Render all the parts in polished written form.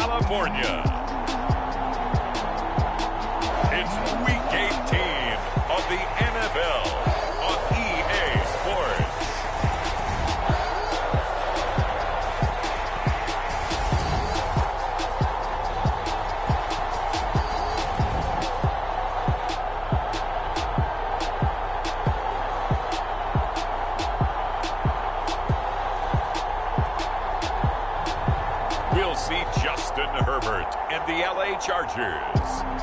California. It's Week 18 of the NFL on EA Sports. We'll see Justin Herbert and the LA Chargers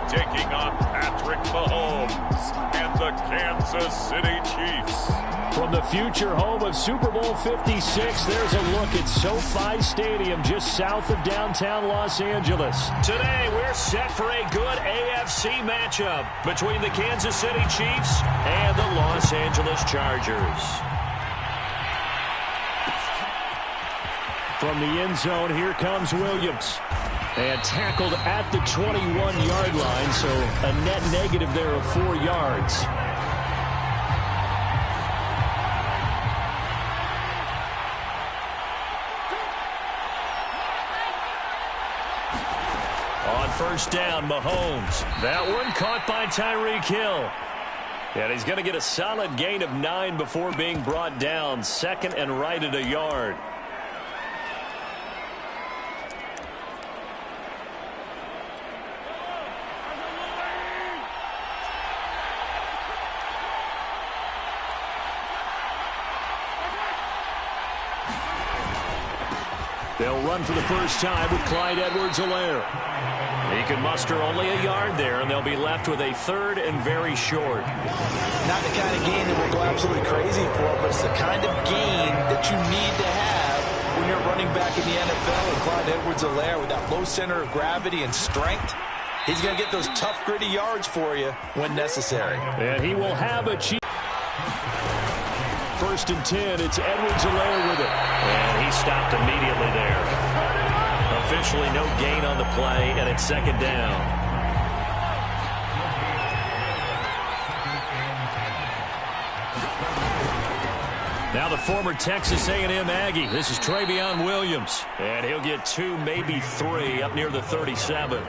taking on Patrick Mahomes and the Kansas City Chiefs. From the future home of Super Bowl 56, there's a look at SoFi Stadium just south of downtown Los Angeles. Today, we're set for a good AFC matchup between the Kansas City Chiefs and the Los Angeles Chargers. From the end zone, here comes Williams. And tackled at the 21-yard line, so a net negative there of 4 yards. On first down, Mahomes. That one caught by Tyreek Hill. And he's going to get a solid gain of 9 before being brought down. Second and right at a yard. They'll run for the first time with Clyde Edwards-Helaire. He can muster only a yard there, and they'll be left with a third and very short. Not the kind of gain that we'll go absolutely crazy for, but it's the kind of gain that you need to have when you're running back in the NFL. And Clyde Edwards-Helaire, with that low center of gravity and strength, he's going to get those tough, gritty yards for you when necessary. And he will have a cheap. First and 10, it's Edwards-Helaire with it. And he stopped immediately there. Officially no gain on the play, and it's second down. Now the former Texas A&M Aggie. This is Travion Williams. And he'll get 2, maybe 3, up near the 37.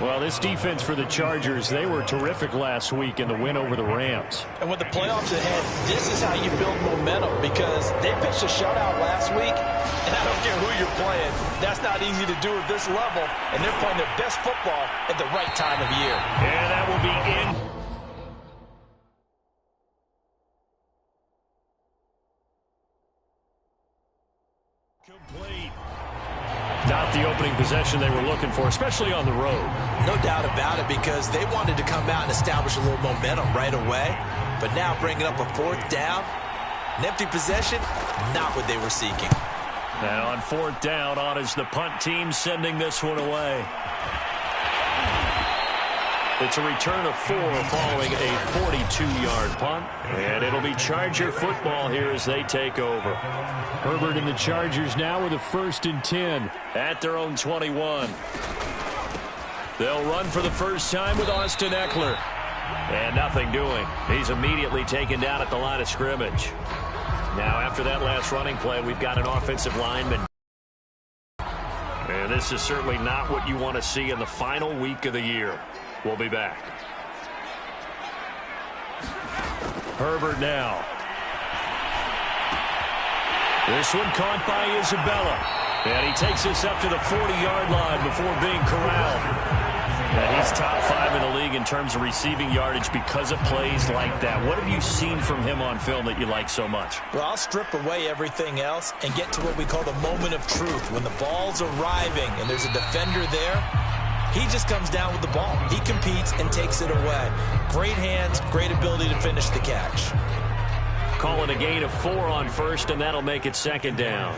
Well, this defense for the Chargers, they were terrific last week in the win over the Rams. And with the playoffs ahead, this is how you build momentum, because they pitched a shutout last week, and I don't care who you're playing. That's not easy to do at this level, and they're playing their best football at the right time of year. And that will be in. Complete. Not the opening possession they were looking for, especially on the road. No doubt about it, because they wanted to come out and establish a little momentum right away. But now bringing up a fourth down, an empty possession, not what they were seeking. And on fourth down, on is the punt team sending this one away. It's a return of 4 following a 42-yard punt. And it'll be Charger football here as they take over. Herbert and the Chargers now with a first and 10 at their own 21. They'll run for the first time with Austin Eckler. And nothing doing. He's immediately taken down at the line of scrimmage. Now, after that last running play, we've got an offensive lineman. And this is certainly not what you want to see in the final week of the year. We'll be back. Herbert now. This one caught by Isabella. And he takes us up to the 40-yard line before being corralled. And he's top 5 in the league in terms of receiving yardage because of plays like that. What have you seen from him on film that you like so much? Well, I'll strip away everything else and get to what we call the moment of truth. When the ball's arriving and there's a defender there, he just comes down with the ball. He competes and takes it away. Great hands, great ability to finish the catch. Calling a gain of 4 on first, and that'll make it second down.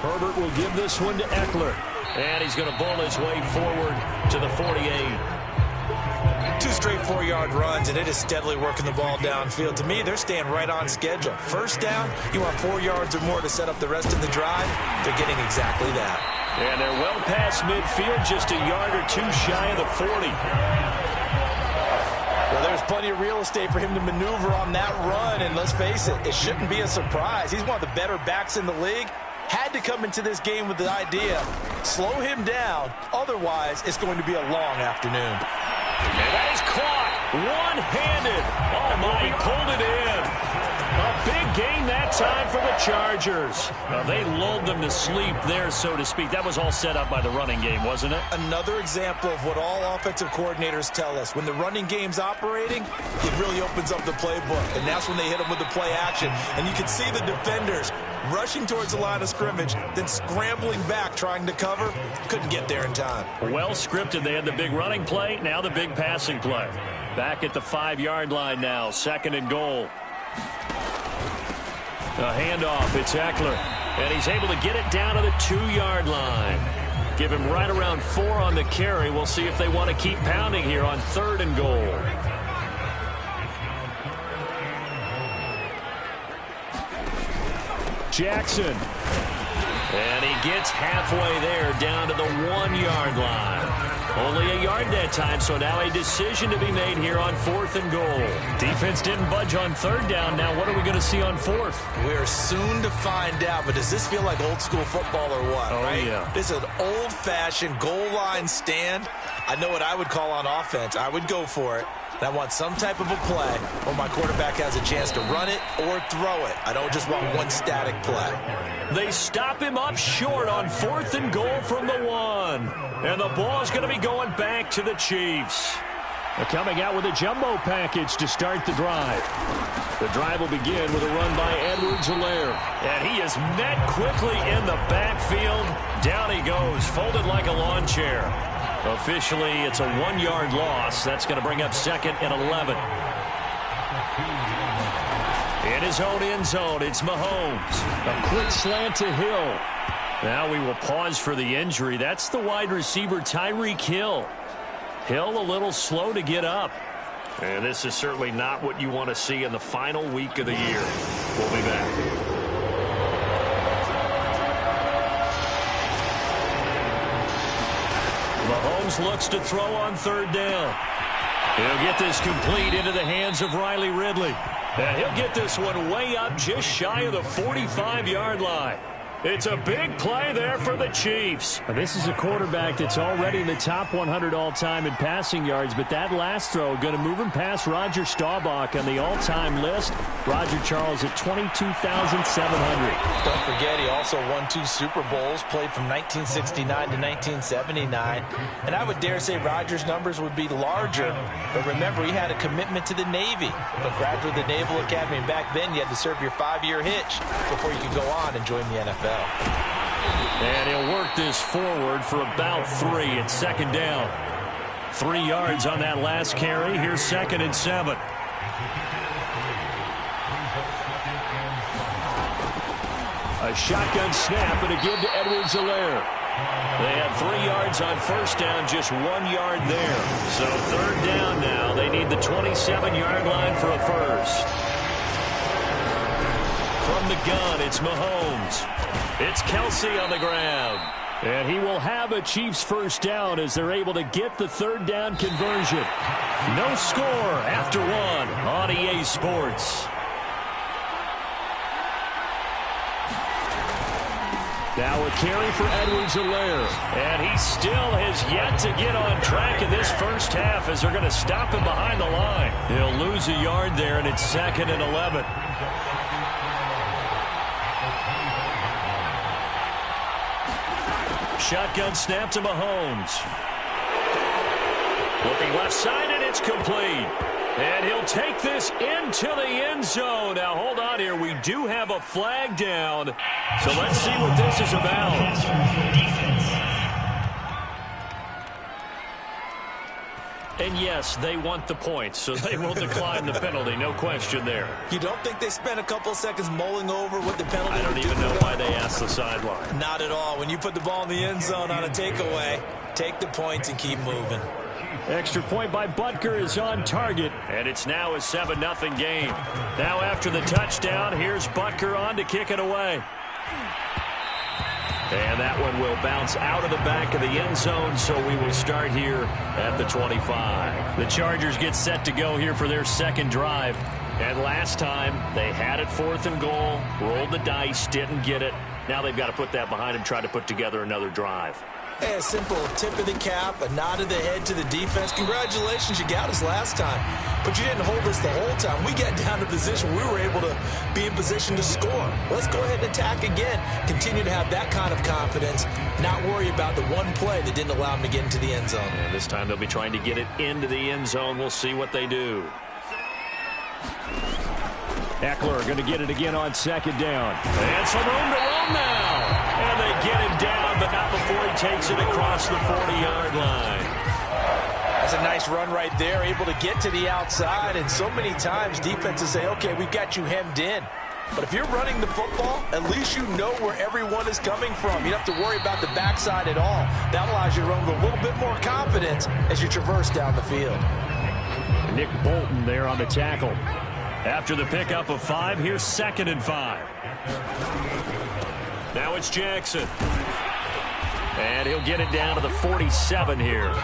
Herbert will give this one to Eckler. And he's going to bull his way forward to the 48. 2 straight 4-yard runs, and it is steadily working the ball downfield. To me, they're staying right on schedule. First down, you want 4 yards or more to set up the rest of the drive. They're getting exactly that. And they're well past midfield, just a yard or 2 shy of the 40. Well, there's plenty of real estate for him to maneuver on that run, and let's face it, it shouldn't be a surprise. He's one of the better backs in the league. had to come into this game with the idea, slow him down, otherwise it's going to be a long afternoon. And that is caught one-handed. Oh, my, he pulled it in. A big gain that time for the Chargers. Now, they lulled them to sleep there, so to speak. That was all set up by the running game, wasn't it? Another example of what all offensive coordinators tell us. When the running game's operating, it really opens up the playbook. And that's when they hit them with the play action. And you can see the defenders rushing towards the line of scrimmage, then scrambling back, trying to cover. Couldn't get there in time. Well scripted. They had the big running play, now the big passing play. Back at the 5-yard line now, 2nd and goal. A handoff, it's Eckler, and he's able to get it down to the 2-yard line. Give him right around 4 on the carry. We'll see if they want to keep pounding here on 3rd and goal. Jackson, and he gets halfway there down to the 1-yard line. Only a yard that time, so now a decision to be made here on 4th and goal. Defense didn't budge on 3rd down. Now what are we going to see on 4th? We're soon to find out, but does this feel like old school football or what? Oh, right? Yeah. This is an old-fashioned goal line stand. I know what I would call on offense. I would go for it. And I want some type of a play where my quarterback has a chance to run it or throw it. I don't just want one static play. They stop him up short on 4th and goal from the 1. And the ball's going to be going back to the Chiefs. They're coming out with a jumbo package to start the drive. The drive will begin with a run by Edwards-Helaire. And he is met quickly in the backfield. Down he goes, folded like a lawn chair. Officially, it's a 1-yard loss. That's going to bring up 2nd and 11. In his own end zone, it's Mahomes. A quick slant to Hill. Now we will pause for the injury. That's the wide receiver, Tyreek Hill. Hill a little slow to get up. And this is certainly not what you want to see in the final week of the year. We'll be back. Mahomes looks to throw on 3rd down. He'll get this complete into the hands of Riley Ridley. And he'll get this one way up just shy of the 45-yard line. It's a big play there for the Chiefs. This is a quarterback that's already in the top 100 all-time in passing yards, but that last throw going to move him past Roger Staubach on the all-time list. Roger Charles at 22,700. Don't forget, he also won 2 Super Bowls, played from 1969 to 1979. And I would dare say Roger's numbers would be larger. But remember, he had a commitment to the Navy. But graduated the Naval Academy, and back then you had to serve your 5-year hitch before you could go on and join the NFL. And he'll work this forward for about 3 at 2nd down. 3 yards on that last carry. Here's 2nd and 7. A shotgun snap and a give to Edwards-Helaire. They had 3 yards on 1st down, just 1 yard there. So 3rd down now. They need the 27-yard line for a first. From the gun, it's Mahomes. It's Kelsey on the ground. And he will have a Chiefs 1st down as they're able to get the 3rd down conversion. No score after 1 on EA Sports. Now a carry for Edwards-Helaire. And he still has yet to get on track in this first half as they're going to stop him behind the line. He'll lose a yard there, and it's 2nd and 11. Shotgun snap to Mahomes. Looking left side, and it's complete. And he'll take this into the end zone. Now, hold on here. We do have a flag down. So let's see what this is about. And yes, they want the points, so they will decline the penalty. No question there. You don't think they spent a couple seconds mulling over what the penalty I don't even know why they asked the sideline. Not at all. When you put the ball in the end zone on a takeaway, take the points and keep moving. Extra point by Butker is on target, and it's now a 7-0 game. Now after the touchdown, here's Butker on to kick it away. And that one will bounce out of the back of the end zone, so we will start here at the 25. The Chargers get set to go here for their second drive. And last time, they had it 4th and goal, rolled the dice, didn't get it. Now they've got to put that behind them, try to put together another drive. Hey, a simple tip of the cap, a nod of the head to the defense. Congratulations, you got us last time, but you didn't hold us the whole time. We got down to position. We were able to be in position to score. Let's go ahead and attack again. Continue to have that kind of confidence, not worry about the one play that didn't allow them to get into the end zone. And this time they'll be trying to get it into the end zone. We'll see what they do. Eckler going to get it again on second down. And some room to roam now. And they get him down, but not before he takes it across the 40-yard line. That's a nice run right there, able to get to the outside. And so many times defenses say, okay, we've got you hemmed in. But if you're running the football, at least you know where everyone is coming from. You don't have to worry about the backside at all. That allows you to run with a little bit more confidence as you traverse down the field. Nick Bolton there on the tackle. After the pickup of 5, here's 2nd and 5. Now it's Jackson. And he'll get it down to the 47 here.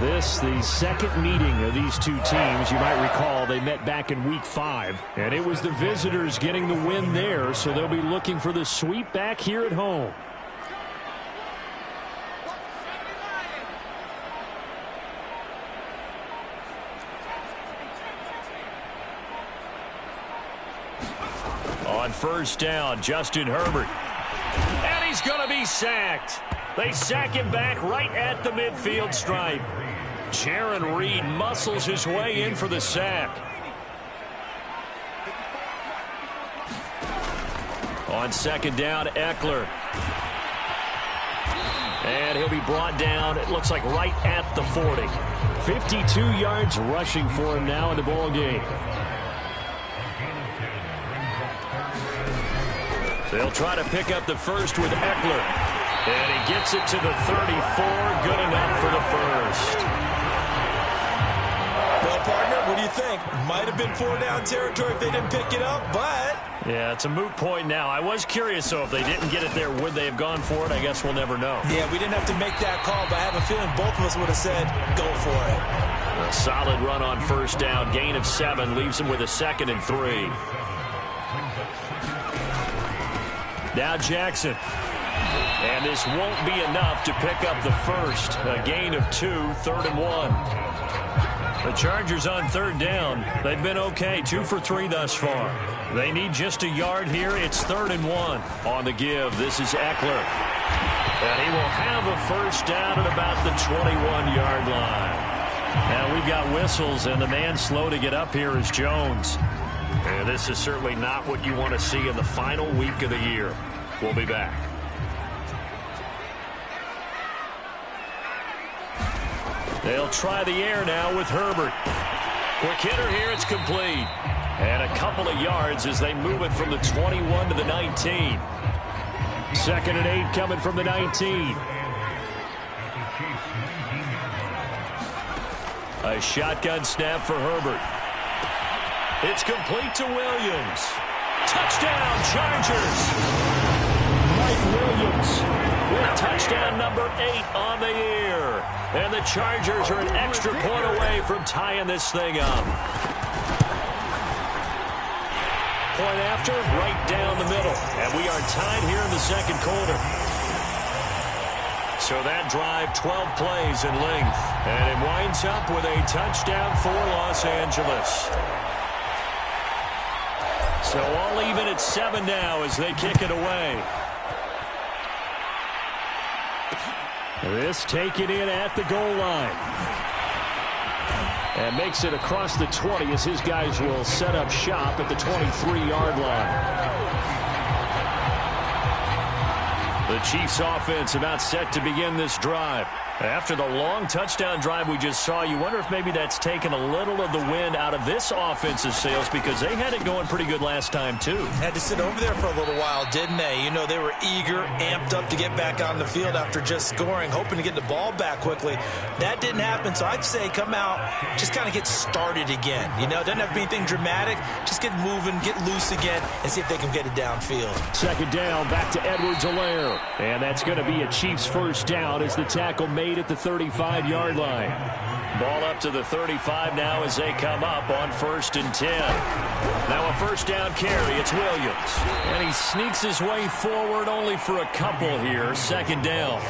This, the second meeting of these two teams. You might recall they met back in Week 5. And it was the visitors getting the win there, so they'll be looking for the sweep back here at home. On first down, Justin Herbert. And he's going to be sacked. They sack him back right at the midfield stripe. Jaron Reed muscles his way in for the sack. On second down, Eckler. And he'll be brought down, it looks like right at the 40. 52 yards rushing for him now in the ball game. They'll try to pick up the first with Eckler. And he gets it to the 34. Good enough for the first. Well, partner, what do you think? Might have been 4-down territory if they didn't pick it up, but... Yeah, it's a moot point now. I was curious, so if they didn't get it there, would they have gone for it? I guess we'll never know. Yeah, we didn't have to make that call, but I have a feeling both of us would have said, go for it. A solid run on first down. Gain of 7 leaves him with a 2nd and 3. Now Jackson. And this won't be enough to pick up the first. A gain of 2, 3rd and 1. The Chargers on third down. They've been okay, 2 for 3 thus far. They need just a yard here. It's 3rd and 1. On the give, this is Eckler. And he will have a first down at about the 21-yard line. Now we've got whistles, and the man slow to get up here is Jones. And this is certainly not what you want to see in the final week of the year. We'll be back. They'll try the air now with Herbert. Quick hitter here, it's complete. And a couple of yards as they move it from the 21 to the 19. 2nd and 8 coming from the 19. A shotgun snap for Herbert. It's complete to Williams. Touchdown, Chargers. Mike Williams with touchdown number 8 on the year. And the Chargers are an extra point away from tying this thing up. Point after, right down the middle. And we are tied here in the second quarter. So that drive, 12 plays in length. And it winds up with a touchdown for Los Angeles. So all even at 7 now as they kick it away. This taken in at the goal line. And makes it across the 20 as his guys will set up shop at the 23-yard line. The Chiefs offense about set to begin this drive. After the long touchdown drive we just saw, you wonder if maybe that's taken a little of the wind out of this offensive sails because they had it going pretty good last time too. Had to sit over there for a little while, didn't they? You know, they were eager, amped up to get back on the field after just scoring, hoping to get the ball back quickly. That didn't happen, so I'd say come out, just kind of get started again. You know, it doesn't have to be anything dramatic. Just get moving, get loose again, and see if they can get it downfield. 2nd down, back to Edwards-Helaire. And that's going to be a Chiefs first down as the tackle made 8 at the 35-yard line. Ball up to the 35 now as they come up on 1st and 10. Now a first down carry. It's Williams. And he sneaks his way forward only for a couple here. 2nd down.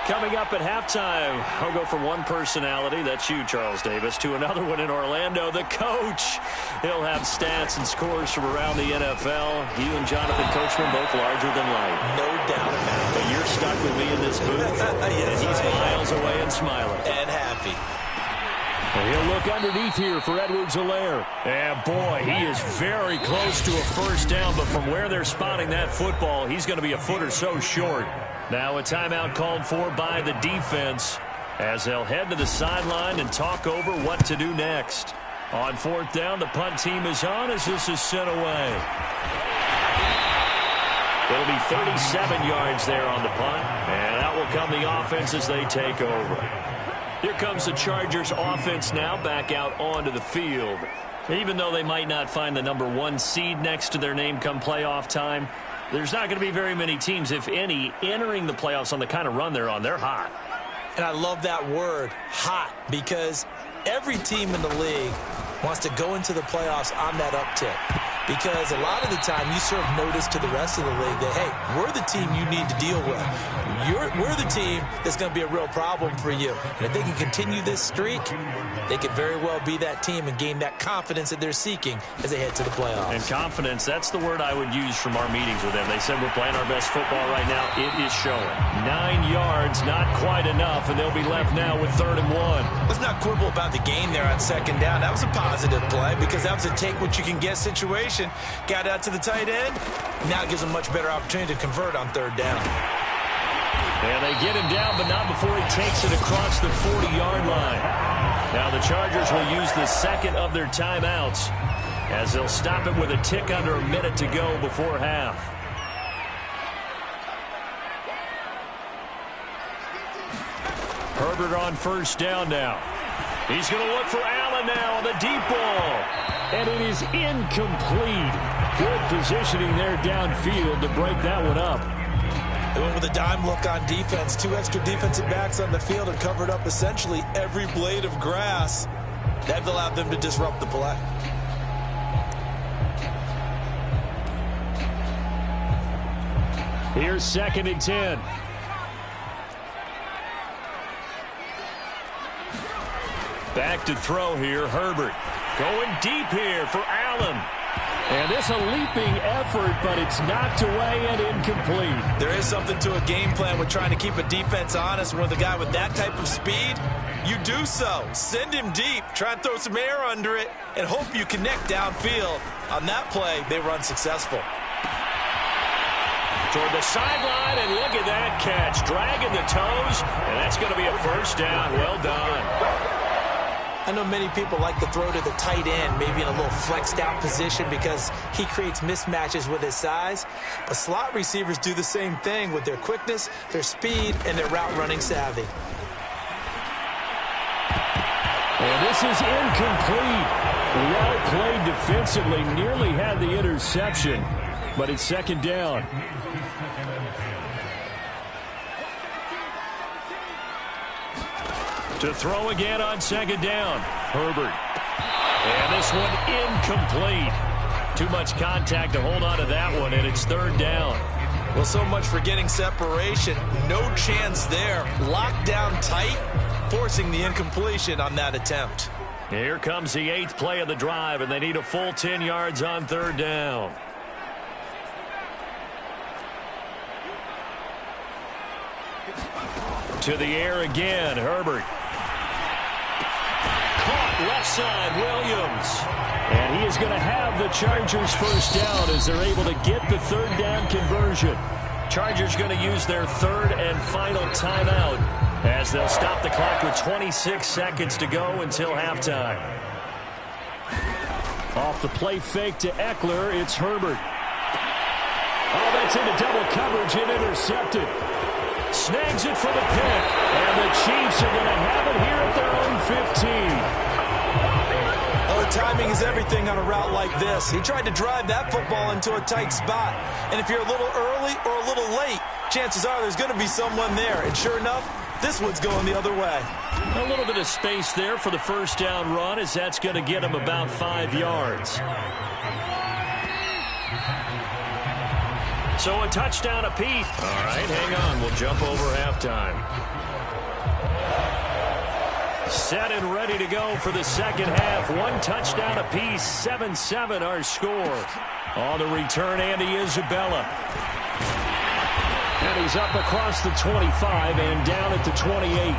Coming up at halftime, I'll go from one personality, that's you, Charles Davis, to another one in Orlando, the coach. He'll have stats and scores from around the NFL. You and Jonathan Coachman both larger than life. No doubt about it. But you're stuck with me in this booth, yes, and he's miles away and smiling. And happy. And he'll look underneath here for Edwards-Helaire. And boy, he is very close to a first down, but from where they're spotting that football, he's going to be a foot or so short. Now a timeout called for by the defense as they'll head to the sideline and talk over what to do next. On 4th down, the punt team is on as this is sent away. It'll be 37 yards there on the punt, and out will come the offense as they take over. Here comes the Chargers offense now back out onto the field. Even though they might not find the number 1 seed next to their name come playoff time, there's not going to be very many teams, if any, entering the playoffs on the kind of run they're on. They're hot. And I love that word, hot, because every team in the league wants to go into the playoffs on that uptick. Because a lot of the time you serve notice to the rest of the league that, hey, we're the team you need to deal with. We're the team that's going to be a real problem for you. And if they can continue this streak, they could very well be that team and gain that confidence that they're seeking as they head to the playoffs. And confidence, that's the word I would use from our meetings with them. They said we're playing our best football right now. It is showing. 9 yards, not quite enough, and they'll be left now with 3rd and 1. Let's not quibble about the gain there on 2nd down. That was a positive play because that was a take-what-you-can-get situation. Got out to the tight end. Now it gives them a much better opportunity to convert on 3rd down. And they get him down, but not before he takes it across the 40-yard line. Now the Chargers will use the 2nd of their timeouts as they'll stop it with a tick under a minute to go before half. Herbert on 1st down now. He's going to look for Allen now on the deep ball. And it is incomplete. Good positioning there downfield to break that one up. They went with a dime look on defense. 2 extra defensive backs on the field and covered up essentially every blade of grass. That allowed them to disrupt the play. Here's 2nd and 10. Back to throw here, Herbert. Going deep here for Allen. And this a leaping effort, but it's knocked away and incomplete. There is something to a game plan with trying to keep a defense honest. With a guy with that type of speed, you do so. Send him deep. Try and throw some air under it and hope you connect downfield. On that play, they run successful. Toward the sideline, and look at that catch. Dragging the toes, and that's going to be a first down. Well done. I know many people like to throw to the tight end, maybe in a little flexed out position because he creates mismatches with his size. But slot receivers do the same thing with their quickness, their speed, and their route running savvy. And this is incomplete. Well played defensively, nearly had the interception, but it's 2nd down. To throw again on 2nd down, Herbert. And this one incomplete. Too much contact to hold on to that one, and it's 3rd down. Well, so much for getting separation. No chance there. Locked down tight, forcing the incompletion on that attempt. Here comes the 8th play of the drive, and they need a full 10 yards on 3rd down. To the air again, Herbert. Caught left side, Williams. And he is going to have the Chargers first down as they're able to get the 3rd down conversion. Chargers going to use their 3rd and final timeout as they'll stop the clock with 26 seconds to go until halftime. Off the play fake to Eckler, it's Herbert. Oh, that's into double coverage and intercepted. Snags it for the pick, and the Chiefs are going to have it here at their own 15. Oh, timing is everything on a route like this. He tried to drive that football into a tight spot. And if you're a little early or a little late, chances are there's going to be someone there. And sure enough, this one's going the other way. A little bit of space there for the first down run, as that's going to get him about 5 yards. So a touchdown apiece. All right, hang on. We'll jump over halftime. Set and ready to go for the second half. One touchdown apiece. 7-7 our score. On the return, Andy Isabella. And he's up across the 25 and down at the 28.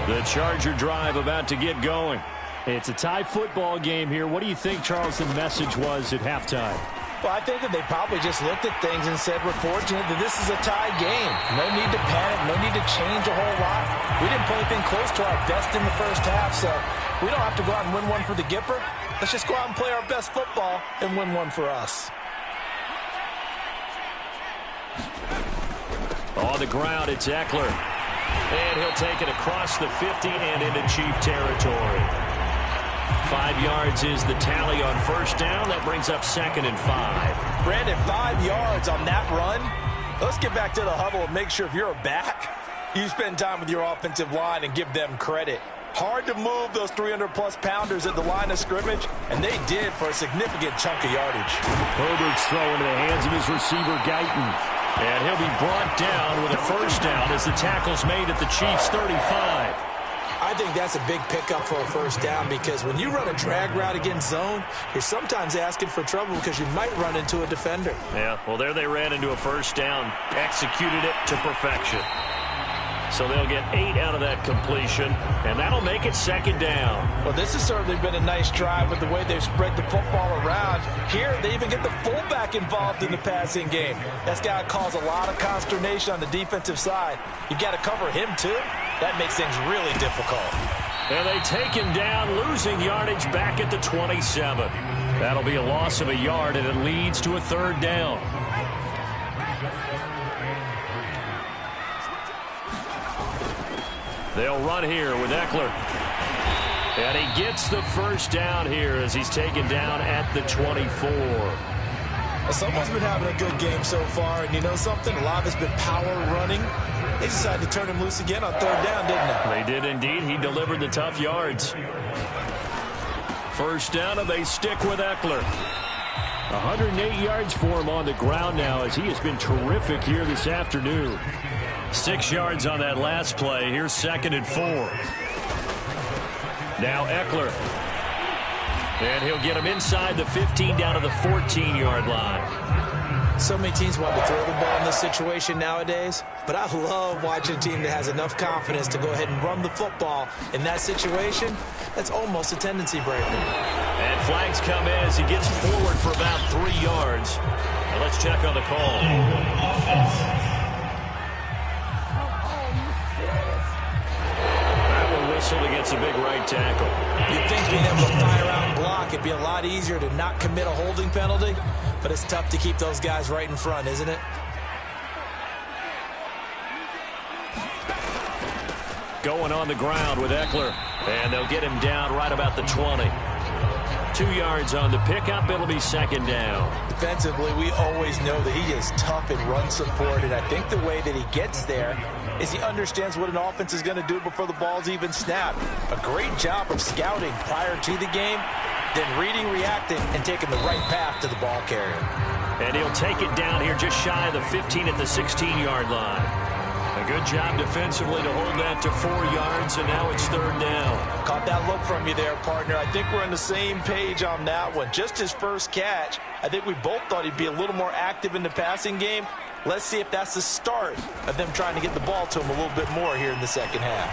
The Charger drive about to get going. It's a tie football game here. What do you think, Charles, the message was at halftime? Well, I think that they probably just looked at things and said, we're fortunate that this is a tie game. No need to panic, no need to change a whole lot. We didn't play anything close to our best in the first half, so we don't have to go out and win one for the Gipper. Let's just go out and play our best football and win one for us. On the ground, it's Eckler. And he'll take it across the 50 and into Chief territory. 5 yards is the tally on first down. That brings up 2nd and 5. Brandon, 5 yards on that run. Let's get back to the huddle and make sure if you're a back, you spend time with your offensive line and give them credit. Hard to move those 300-plus pounders at the line of scrimmage, and they did for a significant chunk of yardage. Herbert's throw into the hands of his receiver, Guyton. And he'll be brought down with a first down as the tackle's made at the Chiefs' 35. I think that's a big pickup for a first down because when you run a drag route against zone, you're sometimes asking for trouble because you might run into a defender. Yeah, well, there they ran into a first down, executed it to perfection. So they'll get 8 out of that completion, and that'll make it 2nd down. Well, this has certainly been a nice drive with the way they've spread the football around. Here, they even get the fullback involved in the passing game. That's got to cause a lot of consternation on the defensive side. You've got to cover him, too. That makes things really difficult. And they take him down, losing yardage back at the 27. That'll be a loss of a yard, and it leads to a 3rd down. They'll run here with Eckler. And he gets the first down here as he's taken down at the 24. Well, someone's been having a good game so far, and you know something? A lot of it's been power running. They decided to turn him loose again on 3rd down, didn't they? They did indeed. He delivered the tough yards. First down, and they stick with Eckler. 108 yards for him on the ground now as he has been terrific here this afternoon. 6 yards on that last play. Here's 2nd and 4. Now Eckler. And he'll get him inside the 15 down to the 14-yard line. So many teams want to throw the ball in this situation nowadays, but I love watching a team that has enough confidence to go ahead and run the football. In that situation, that's almost a tendency breaker. And flags come in as he gets forward for about 3 yards. Now let's check on the call. Against a big right tackle. You'd think being able to fire out and block, it'd be a lot easier to not commit a holding penalty, but it's tough to keep those guys right in front, isn't it? Going on the ground with Eckler, and they'll get him down right about the 20. 2 yards on the pickup. It'll be 2nd down. Defensively, we always know that he is tough in run support, and I think the way that he gets there is he understands what an offense is going to do before the ball's even snapped. A great job of scouting prior to the game, then reading, reacting, and taking the right path to the ball carrier. And he'll take it down here just shy of the 15 at the 16-yard line. A good job defensively to hold that to 4 yards, and now it's 3rd down. Caught that look from you there, partner. I think we're on the same page on that one. Just his first catch, I think we both thought he'd be a little more active in the passing game. Let's see if that's the start of them trying to get the ball to him a little bit more here in the second half.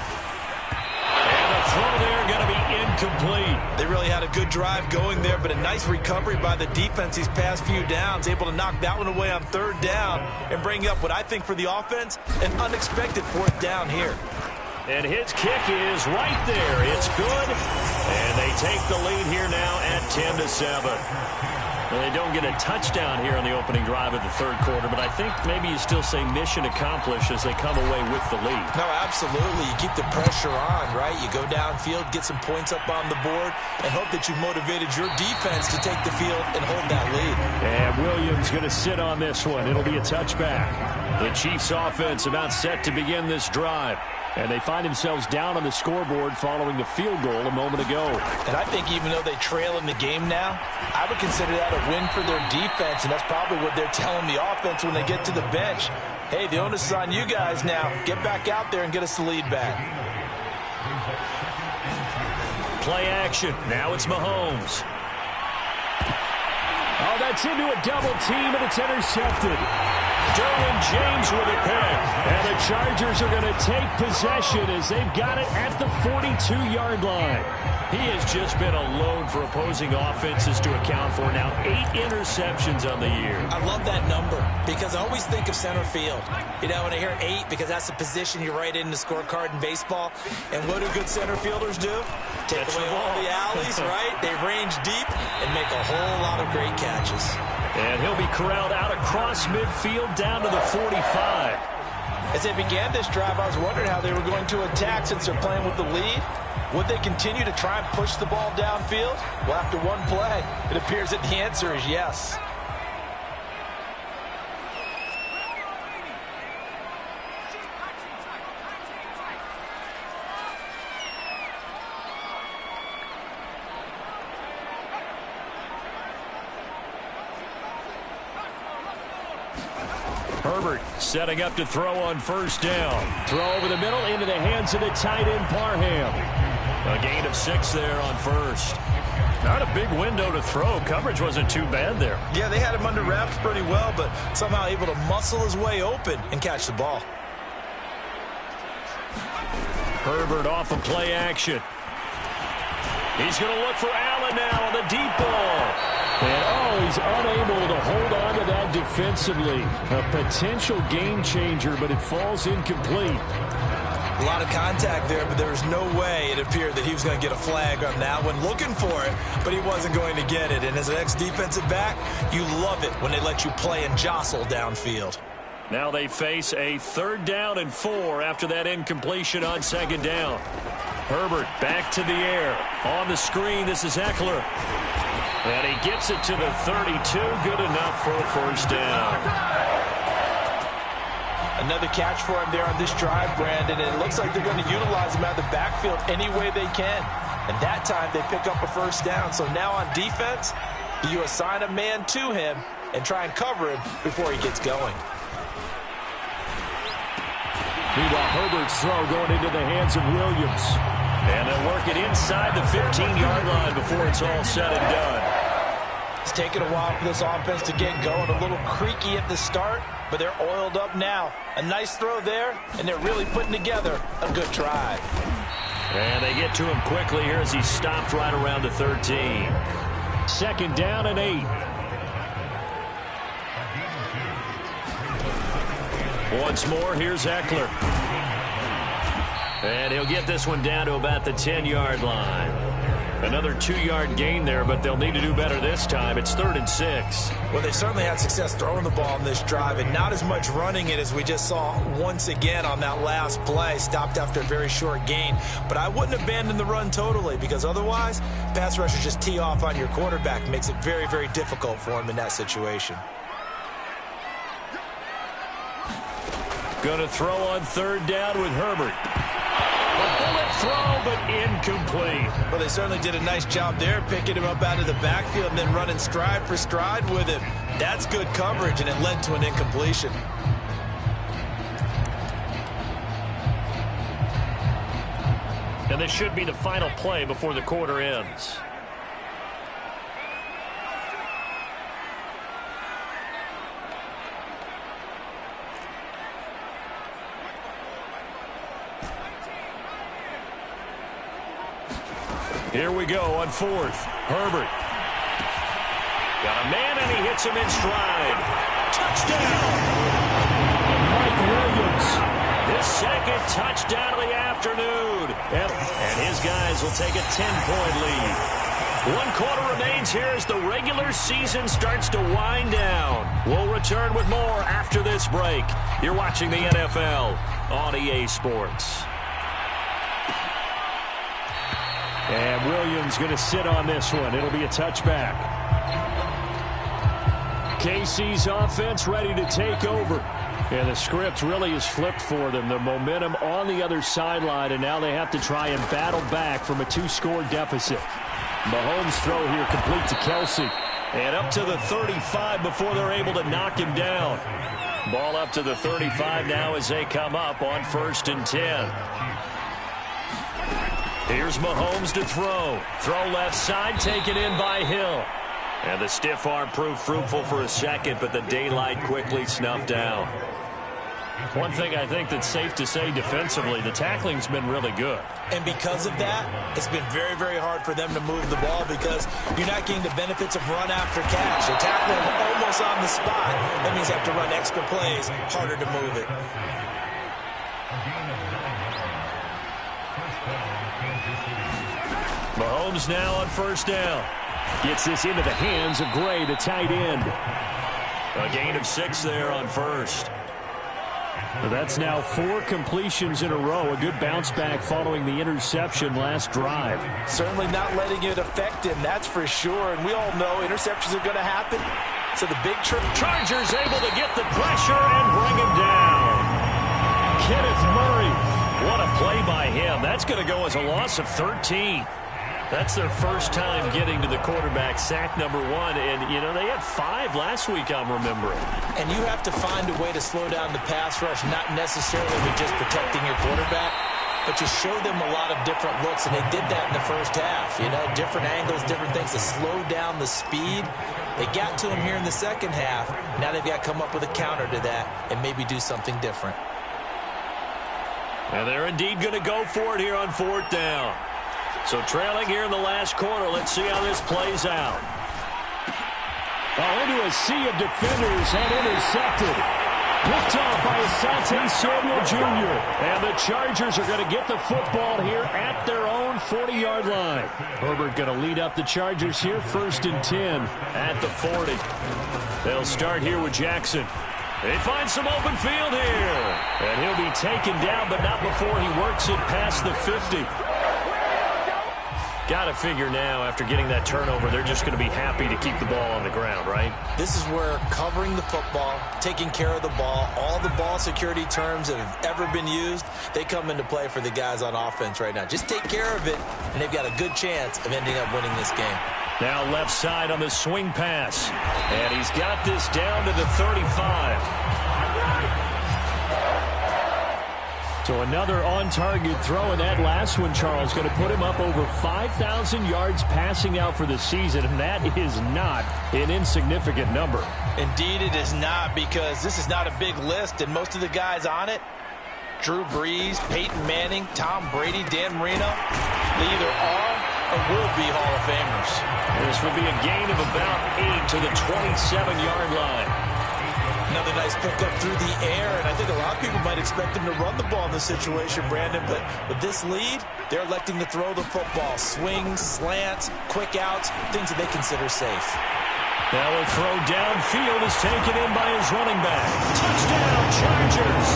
And the throw there going to be incomplete. They really had a good drive going there, but a nice recovery by the defense these past few downs, able to knock that one away on 3rd down and bring up what I think for the offense, an unexpected 4th down here. And his kick is right there. It's good. And they take the lead here now at 10-7. Well, they don't get a touchdown here on the opening drive of the third quarter, but I think maybe you still say mission accomplished as they come away with the lead. No, absolutely. You keep the pressure on, right? You go downfield, get some points up on the board, and hope that you've motivated your defense to take the field and hold that lead. And Williams going to sit on this one. It'll be a touchback. The Chiefs offense about set to begin this drive. And they find themselves down on the scoreboard following the field goal a moment ago. And I think even though they trail in the game now, I would consider that a win for their defense, and that's probably what they're telling the offense when they get to the bench. Hey, the onus is on you guys now. Get back out there and get us the lead back. Play action. Now it's Mahomes. Oh, that's into a double team, and it's intercepted. Derwin James with a pick. And the Chargers are going to take possession as they've got it at the 42-yard line. He has just been a load for opposing offenses to account for. Now 8 interceptions on the year. I love that number because I always think of center field. You know, when I hear 8, because that's the position you write in the scorecard in baseball. And what do good center fielders do? Take away all the alleys, right? They range deep and make a whole lot of great catches. And he'll be corralled out across midfield down to the 45. As they began this drive, I was wondering how they were going to attack since they're playing with the lead. Would they continue to try and push the ball downfield? Well, after one play, it appears that the answer is yes. Herbert setting up to throw on first down. Throw over the middle into the hands of the tight end Parham. A gain of 6 there on first. Not a big window to throw. Coverage wasn't too bad there. Yeah, they had him under wraps pretty well, but somehow able to muscle his way open and catch the ball. Herbert off of play action. He's going to look for Allen now on the deep ball. And, he's unable to hold on to that defensively. A potential game changer, but it falls incomplete. A lot of contact there, but there was no way it appeared that he was going to get a flag on that one. Looking for it, but he wasn't going to get it. And as an ex-defensive back, you love it when they let you play and jostle downfield. Now they face a 3rd down and 4 after that incompletion on 2nd down. Herbert back to the air. On the screen, this is Eckler. And he gets it to the 32. Good enough for a first down. Another catch for him there on this drive, Brandon. And it looks like they're going to utilize him out of the backfield any way they can. And that time they pick up a first down. So now on defense, you assign a man to him and try and cover him before he gets going. Meanwhile, Herbert's throw going into the hands of Williams. And they'll work it inside the 15-yard line before it's all said and done. It's taken a while for this offense to get going. A little creaky at the start, but they're oiled up now. A nice throw there, and they're really putting together a good drive. And they get to him quickly here as he stopped right around the 13. 2nd down and 8. Once more, here's Eckler. And he'll get this one down to about the 10-yard line. Another 2-yard gain there, but they'll need to do better this time. It's 3rd and 6. Well, they certainly had success throwing the ball in this drive, and not as much running it as we just saw once again on that last play. Stopped after a very short gain. But I wouldn't abandon the run totally, because otherwise, pass rushers just tee off on your quarterback. Makes it very, very difficult for him in that situation. Going to throw on 3rd down with Herbert. A bullet throw, but incomplete. Well, they certainly did a nice job there, picking him up out of the backfield and then running stride for stride with him. That's good coverage, and it led to an incompletion. And this should be the final play before the quarter ends. Here we go on 4th. Herbert. Got a man, and he hits him in stride. Touchdown! Mike Williams. His 2nd touchdown of the afternoon. And his guys will take a 10-point lead. 1 quarter remains here as the regular season starts to wind down. We'll return with more after this break. You're watching the NFL on EA Sports. And Williams going to sit on this one. It'll be a touchback. KC's offense ready to take over. And the script really is flipped for them. The momentum on the other sideline, and now they have to try and battle back from a 2-score deficit. Mahomes' throw here complete to Kelsey. And up to the 35 before they're able to knock him down. Ball up to the 35 now as they come up on 1st and 10. Here's Mahomes to throw. Throw left side, taken in by Hill. And the stiff arm proved fruitful for a second, but the daylight quickly snuffed down. One thing I think that's safe to say defensively, the tackling's been really good. And because of that, it's been very, very hard for them to move the ball because you're not getting the benefits of run after catch. They tackle them almost on the spot. That means you have to run extra plays, harder to move it. Mahomes now on 1st down. Gets this into the hands of Gray, the tight end. A gain of 6 there on 1st. That's now 4 completions in a row. A good bounce back following the interception last drive. Certainly not letting it affect him, that's for sure. And we all know interceptions are going to happen. So the big Chargers able to get the pressure and bring him down. Kenneth Murray. What a play by him. That's going to go as a loss of 13. That's their first time getting to the quarterback, sack number 1. And, you know, they had 5 last week, I'm remembering. And you have to find a way to slow down the pass rush, not necessarily with just protecting your quarterback, but you show them a lot of different looks, and they did that in the first half. You know, different angles, different things to slow down the speed. They got to him here in the second half. Now they've got to come up with a counter to that and maybe do something different. And they're indeed going to go for it here on 4th down. So trailing here in the last quarter. Let's see how this plays out. Into a sea of defenders and intercepted. Picked off by Asante Samuel Jr. And the Chargers are going to get the football here at their own 40-yard line. Herbert going to lead up the Chargers here, 1st and 10 at the 40. They'll start here with Jackson. They find some open field here. And he'll be taken down, but not before he works it past the 50. Got to figure now, after getting that turnover, they're just going to be happy to keep the ball on the ground, right? This is where covering the football, taking care of the ball, all the ball security terms that have ever been used, they come into play for the guys on offense right now. Just take care of it, and they've got a good chance of ending up winning this game. Now left side on the swing pass. And he's got this down to the 35. So another on-target throw, and that last one, Charles, going to put him up over 5,000 yards passing out for the season, and that is not an insignificant number. Indeed it is not, because this is not a big list, and most of the guys on it, Drew Brees, Peyton Manning, Tom Brady, Dan Marino, they either are or will be Hall of Famers. This will be a gain of about 8 to the 27-yard line. Another nice pickup through the air, and I think a lot of people might expect him to run the ball in this situation, Brandon, but with this lead, they're electing to throw the football. Swings, slants, quick outs, things that they consider safe. Now a throw downfield is taken in by his running back. Touchdown, Chargers!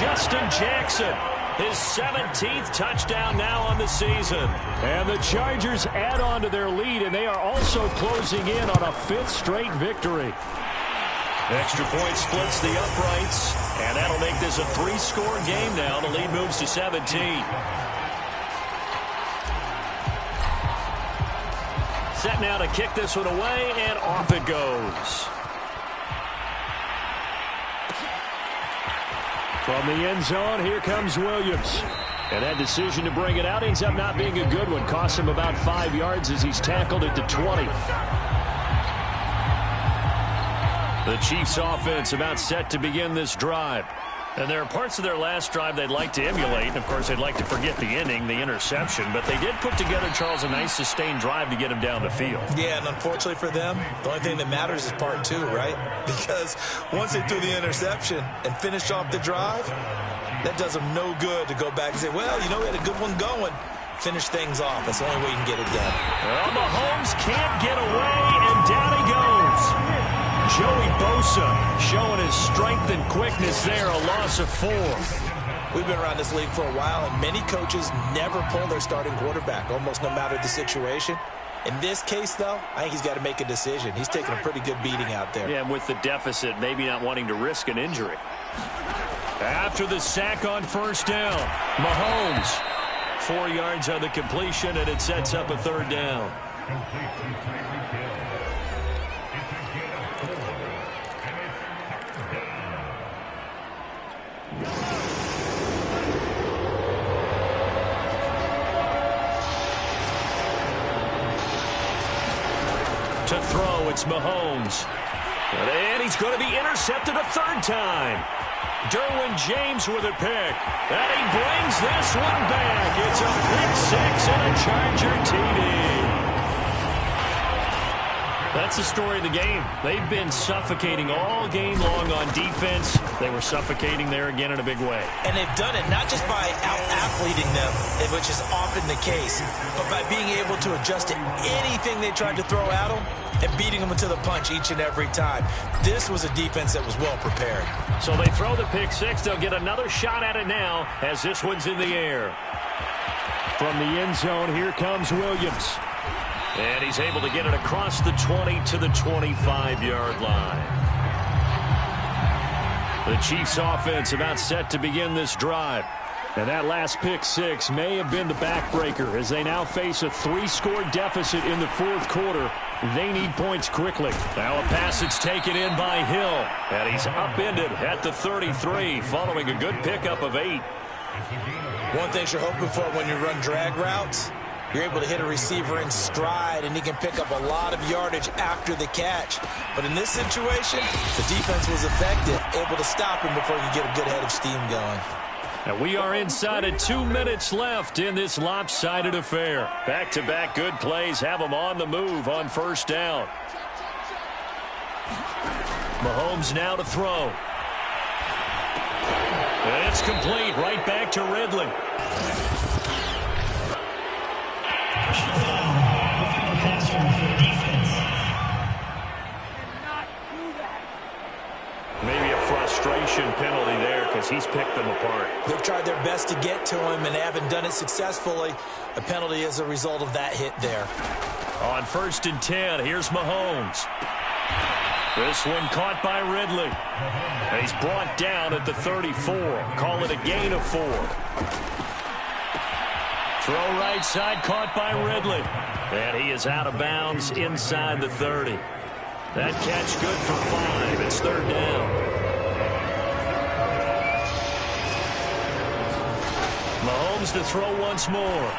Justin Jackson, his 17th touchdown now on the season. And the Chargers add on to their lead, and they are also closing in on a 5th straight victory. Extra point splits the uprights, and that'll make this a 3-score game now. The lead moves to 17. Set now to kick this one away, and off it goes. From the end zone, here comes Williams. And that decision to bring it out ends up not being a good one. Costs him about 5 yards as he's tackled at the 20. The Chiefs offense about set to begin this drive. And there are parts of their last drive they'd like to emulate. And, of course, they'd like to forget the ending, the interception. But they did put together, Charles, a nice sustained drive to get him down the field. Yeah, and unfortunately for them, the only thing that matters is part 2, right? Because once they threw the interception and finished off the drive, that does them no good to go back and say, well, you know, we had a good one going. finish things off. That's the only way you can get it done. Well, Mahomes can't get away, and down he goes. Joey Bosa showing his strength and quickness there, a loss of 4. We've been around this league for a while, and many coaches never pull their starting quarterback, almost no matter the situation. In this case, though, I think he's got to make a decision. He's taking a pretty good beating out there. Yeah, and with the deficit, maybe not wanting to risk an injury. After the sack on first down, Mahomes, 4 yards on the completion, and it sets up a 3rd down. To throw, it's Mahomes. And he's going to be intercepted a 3rd time. Derwin James with a pick. And he brings this one back. It's a pick 6 and a Charger TD. That's the story of the game. They've been suffocating all game long on defense. They were suffocating there again in a big way. And they've done it not just by out-athleting them, which is often the case, but by being able to adjust to anything they tried to throw at them and beating them to the punch each and every time. This was a defense that was well prepared. So they throw the pick 6. They'll get another shot at it now as this one's in the air. From the end zone, here comes Williams. And he's able to get it across the 20 to the 25-yard line. The Chiefs offense about set to begin this drive. And that last pick 6 may have been the backbreaker as they now face a 3-score deficit in the 4th quarter. They need points quickly. Now a pass that's taken in by Hill. And he's upended at the 33 following a good pickup of 8. One thing you're hoping for when you run drag routes, you're able to hit a receiver in stride, and he can pick up a lot of yardage after the catch. But in this situation, the defense was effective, able to stop him before he could get a good head of steam going. And we are inside of 2 minutes left in this lopsided affair. Back-to-back good plays have them on the move on first down. Mahomes now to throw. And it's complete right back to Ridley. Maybe a frustration penalty there because he's picked them apart. They've tried their best to get to him and haven't done it successfully. A penalty is a result of that hit there. On 1st and 10, here's Mahomes. This one caught by Ridley. And he's brought down at the 34. Call it a gain of 4. Throw right side, caught by Ridley. And he is out of bounds inside the 30. That catch good for 5. It's 3rd down. Mahomes to throw once more.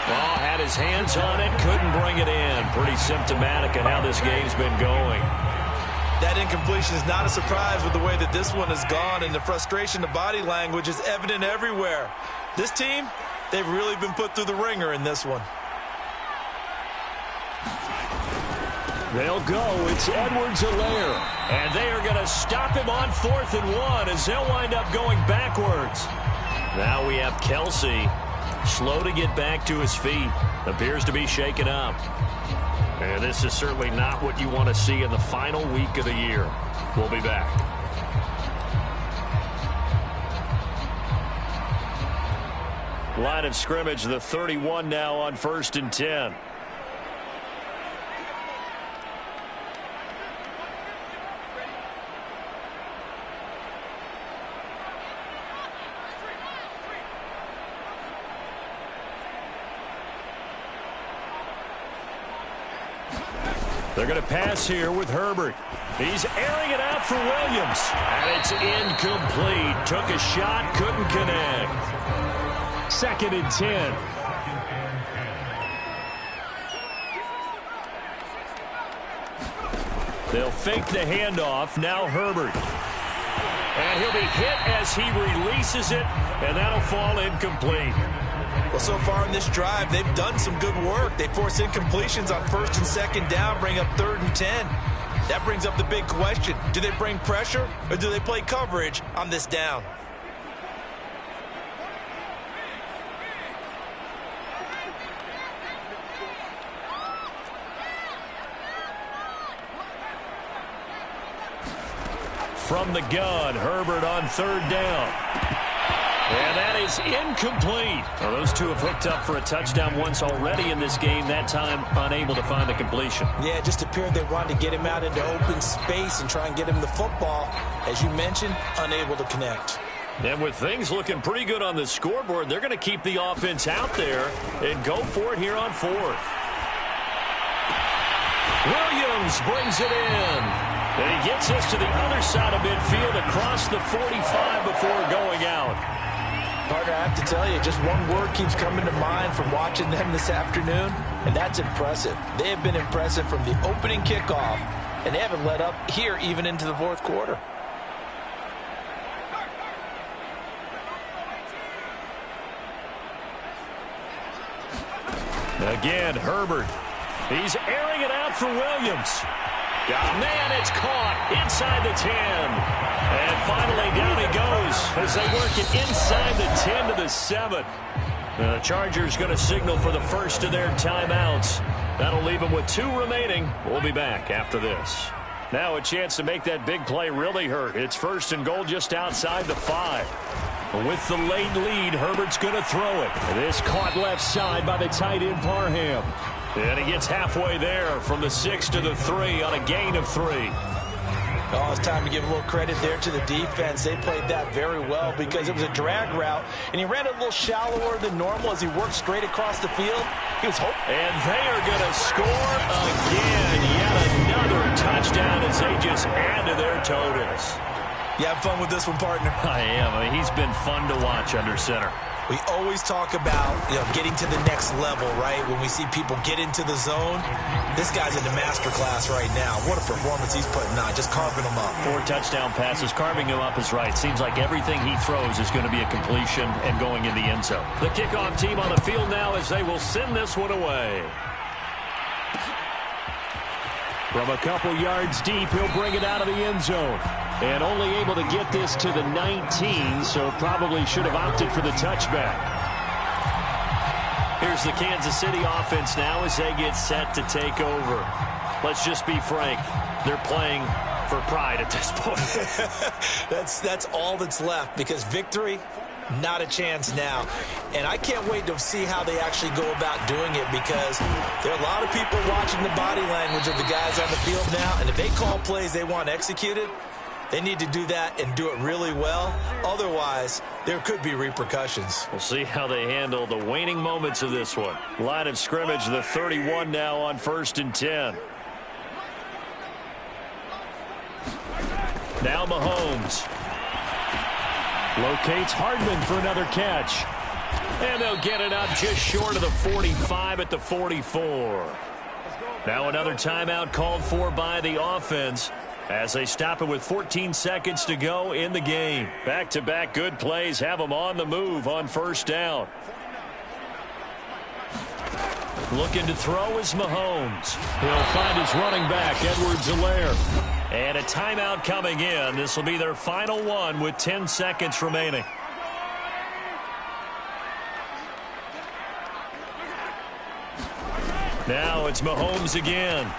Well, had his hands on it, couldn't bring it in. Pretty symptomatic of how this game's been going. That incompletion is not a surprise with the way that this one has gone, and the frustration, the body language is evident everywhere. This team, they've really been put through the ringer in this one. They'll go. It's Edwards-Helaire. And they are going to stop him on 4th and 1 as they'll wind up going backwards. Now we have Kelsey slow to get back to his feet. Appears to be shaken up. And this is certainly not what you want to see in the final week of the year. We'll be back. Line of scrimmage, the 31 now on 1st and 10. They're going to pass here with Herbert. He's airing it out for Williams. And it's incomplete. Took a shot, couldn't connect. 2nd and 10. They'll fake the handoff. Now Herbert. And he'll be hit as he releases it, and that'll fall incomplete. Well, so far in this drive, they've done some good work. They force incompletions on 1st and 2nd down, bring up 3rd and 10. That brings up the big question. Do they bring pressure, or do they play coverage on this down? from the gun. Herbert on third down. And that is incomplete. Well, those two have hooked up for a touchdown once already in this game, that time unable to find the completion. Yeah, it just appeared they wanted to get him out into open space and try and get him the football. As you mentioned, unable to connect. And with things looking pretty good on the scoreboard, they're going to keep the offense out there and go for it here on fourth. Williams brings it in. And he gets us to the other side of midfield across the 45 before going out. Partner, I have to tell you, just one word keeps coming to mind from watching them this afternoon, and that's impressive. They have been impressive from the opening kickoff, and they haven't let up here even into the fourth quarter. Again, Herbert. He's airing it out for Williams. Oh, man, it's caught inside the 10. And finally, down he goes as they work it inside the 10 to the 7. The Chargers going to signal for the first of their timeouts. That'll leave them with 2 remaining. We'll be back after this. Now a chance to make that big play really hurt. It's first and goal just outside the 5. With the late lead, Herbert's going to throw it. This caught left side by the tight end Parham. And he gets halfway there from the 6 to the 3 on a gain of 3. Oh, it's time to give a little credit there to the defense. They played that very well because it was a drag route, and he ran it a little shallower than normal as he worked straight across the field. He was hoping. And they are going to score again. Yet another touchdown as they just add to their totals. You have fun with this one, partner? I am. I mean, he's been fun to watch under center. We always talk about, getting to the next level, right? When we see people get into the zone, this guy's in the master class right now. What a performance he's putting on, just carving them up. 4 touchdown passes, carving him up is right. Seems like everything he throws is going to be a completion and going in the end zone. The kickoff team on the field now as they will send this one away. From a couple yards deep, he'll bring it out of the end zone. And only able to get this to the 19, so probably should have opted for the touchback. Here's the Kansas City offense now as they get set to take over. Let's just be frank. They're playing for pride at this point. That's all that's left because victory, not a chance now. And I can't wait to see how they actually go about doing it because there are a lot of people watching the body language of the guys on the field now, and if they call plays they want executed, they need to do that and do it really well. Otherwise, there could be repercussions. We'll see how they handle the waning moments of this one. Line of scrimmage, the 31 now on 1st and 10. Now Mahomes. Locates Hardman for another catch. And they'll get it up just short of the 45 at the 44. Now another timeout called for by the offense as they stop it with 14 seconds to go in the game. Back-to-back good plays have them on the move on 1st down. Looking to throw is Mahomes. He'll find his running back, Edwards-Helaire. And a timeout coming in. This will be their final one with 10 seconds remaining. Now it's Mahomes again.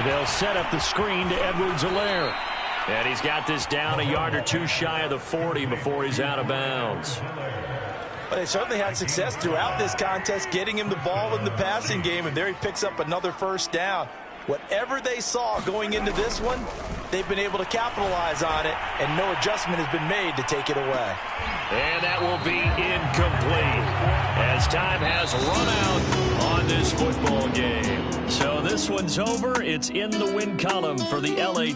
They'll set up the screen to Edwards-Helaire. And he's got this down a yard or 2 shy of the 40 before he's out of bounds. But they certainly had success throughout this contest getting him the ball in the passing game, and there he picks up another 1st down. Whatever they saw going into this one, they've been able to capitalize on it, and no adjustment has been made to take it away. And that will be incomplete as time has run out on this football game. So this one's over. It's in the win column for the LA